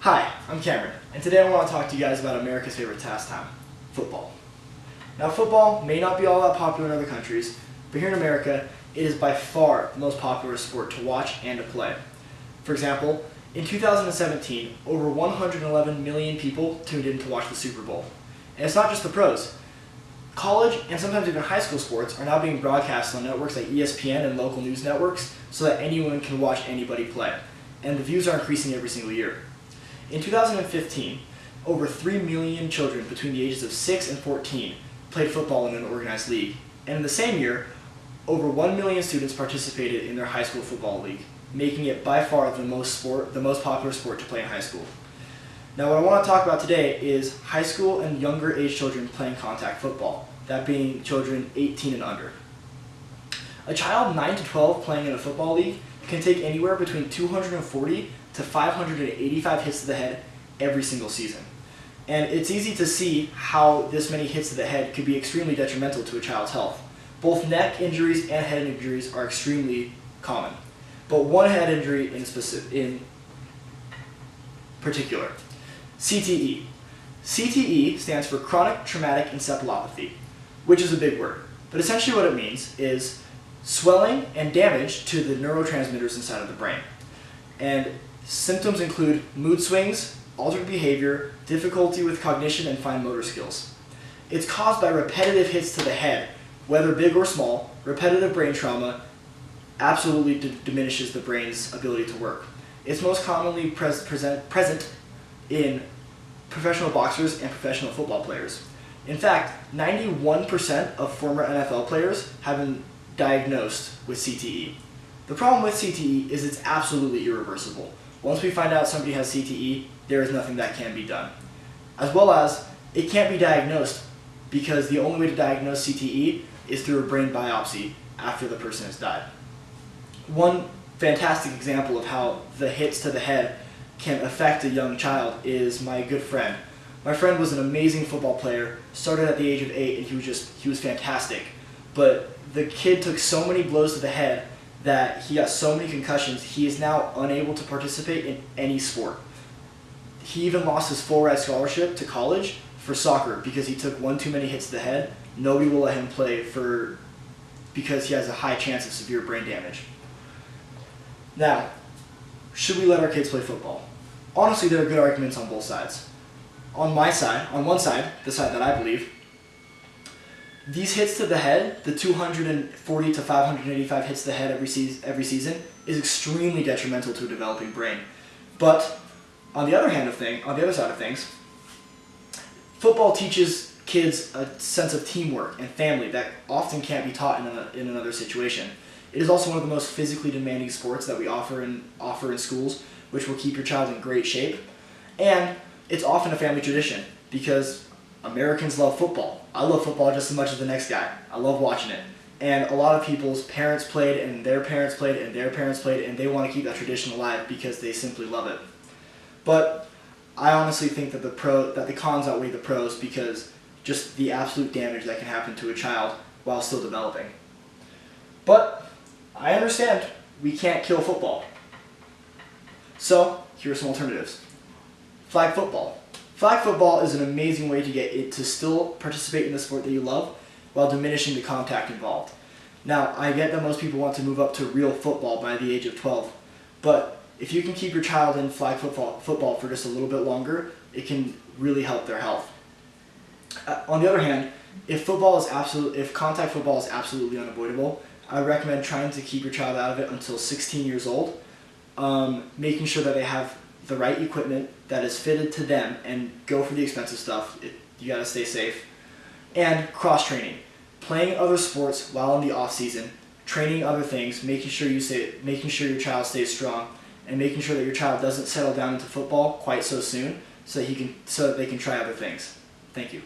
Hi, I'm Cameron, and today I want to talk to you guys about America's favorite pastime, football. Now, football may not be all that popular in other countries, but here in America, it is by far the most popular sport to watch and to play. For example, in 2017, over 111 million people tuned in to watch the Super Bowl. And it's not just the pros. College and sometimes even high school sports are now being broadcast on networks like ESPN and local news networks so that anyone can watch anybody play. And the views are increasing every single year. In 2015, over 3 million children between the ages of 6 and 14 played football in an organized league. And in the same year, over 1 million students participated in their high school football league, making it by far the most popular sport to play in high school. Now, what I want to talk about today is high school and younger age children playing contact football, that being children 18 and under. A child 9 to 12 playing in a football league can take anywhere between 240 to 585 hits to the head every single season. And it's easy to see how this many hits to the head could be extremely detrimental to a child's health. Both neck injuries and head injuries are extremely common, but one head injury in particular, CTE. CTE stands for chronic traumatic encephalopathy, which is a big word, but essentially what it means is swelling and damage to the neurotransmitters inside of the brain. And symptoms include mood swings, altered behavior, difficulty with cognition, and fine motor skills. It's caused by repetitive hits to the head, whether big or small. Repetitive brain trauma absolutely diminishes the brain's ability to work. It's most commonly present in professional boxers and professional football players. In fact, 91% of former NFL players have been diagnosed with CTE. The problem with CTE is it's absolutely irreversible. Once we find out somebody has CTE, there is nothing that can be done. As well as, it can't be diagnosed because the only way to diagnose CTE is through a brain biopsy after the person has died. One fantastic example of how the hits to the head can affect a young child is my good friend. My friend was an amazing football player, started at the age of 8, and he was fantastic. But the kid took so many blows to the head that he got so many concussions, he is now unable to participate in any sport. He even lost his full ride scholarship to college for soccer because he took one too many hits to the head. Nobody will let him play because he has a high chance of severe brain damage. Now, should we let our kids play football? Honestly, there are good arguments on both sides. On my side, on one side, the side that I believe, these hits to the head, the 240 to 585 hits to the head every season, is extremely detrimental to a developing brain. But on the other side of things, football teaches kids a sense of teamwork and family that often can't be taught in another situation. It is also one of the most physically demanding sports that we offer in schools, which will keep your child in great shape. And it's often a family tradition because Americans love football. I love football just as much as the next guy. I love watching it. And a lot of people's parents played, and their parents played, and their parents played, and they want to keep that tradition alive because they simply love it. But I honestly think that the cons outweigh the pros because just the absolute damage that can happen to a child while still developing. But I understand we can't kill football. So here are some alternatives. Flag football. Flag football is an amazing way to get it to still participate in the sport that you love while diminishing the contact involved. Now, I get that most people want to move up to real football by the age of 12, but if you can keep your child in flag football for just a little bit longer, it can really help their health. On the other hand, if contact football is absolutely unavoidable, I recommend trying to keep your child out of it until 16 years old, making sure that they have the right equipment that is fitted to them, and go for the expensive stuff. You gotta stay safe. And cross-training. Playing other sports while in the off-season, training other things, making sure your child stays strong, and making sure that your child doesn't settle down into football quite so soon so that they can try other things. Thank you.